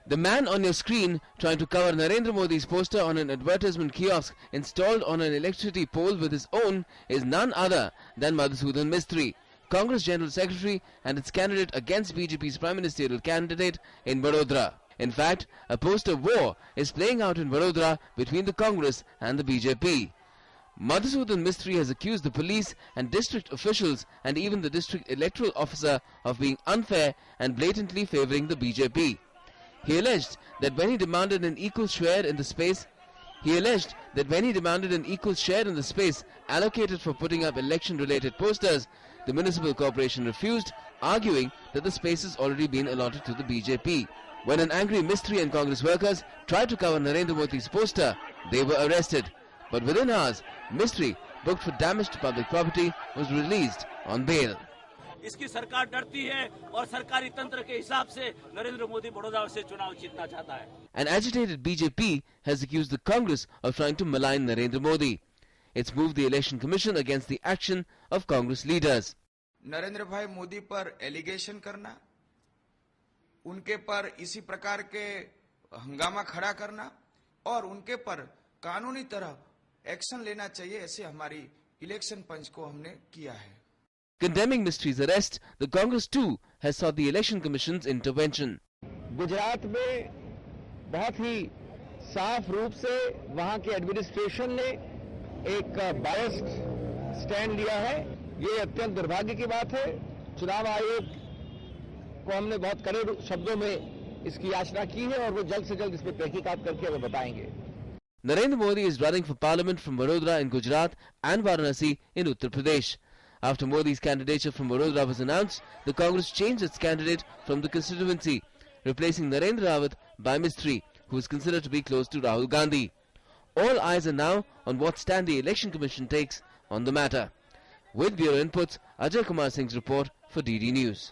The man on your screen trying to cover Narendra Modi's poster on an advertisement kiosk installed on an electricity pole with his own is none other than Madhusudan Mistry, Congress General Secretary and its candidate against BJP's Prime Ministerial candidate in Vadodara. In fact, a poster war is playing out in Vadodara between the Congress and the BJP. Madhusudan Mistry has accused the police and district officials and even the district electoral officer of being unfair and blatantly favouring the BJP. He alleged that when he demanded an equal share in the space, allocated for putting up election-related posters, the municipal corporation refused, arguing that the space has already been allotted to the BJP. When an angry Mistry and Congress workers tried to cover Narendra Modi's poster, they were arrested. But within hours, Mistry, booked for damage to public property, was released on bail. इसकी सरकार डरती है और सरकारी तंत्र के हिसाब से नरेंद्र मोदी बड़ौदा से चुनाव जीतना चाहता है. An agitated BJP has accused the Congress of trying to malign Narendra Modi. It's moved the Election Commission against the action of Congress leaders. Narendra भाई मोदी पर एलिगेशन करना, उनके पर इसी प्रकार के हंगामा खड़ा करना और उनके पर कानूनी तरह एक्शन लेना चाहिए, ऐसे हमारी इलेक्शन पंच को हमने किया है. Condemning Mistry's arrest, the Congress too has sought the Election Commission's intervention. Gujarat में बहुत ही साफ रूप से वहां के एडमिनिस्ट्रेशन ने एक बायस्ड स्टैंड लिया है. ये अत्यंत दुर्भाग्य की बात है. चुनाव आयोग को हमने बहुत कड़े शब्दों में इसकी याचना की है और वो जल्द से जल्द इस पर तहकीकात करके हमें बताएंगे. Narendra Modi is running for parliament from Vadodara in Gujarat and Varanasi in Uttar Pradesh. After Modi's candidature from Vadodara was announced, the Congress changed its candidate from the constituency, replacing Narendra Rawat by Mistry, who is considered to be close to Rahul Gandhi. All eyes are now on what stand the Election Commission takes on the matter. With Bureau Inputs, Ajay Kumar Singh's report for DD News.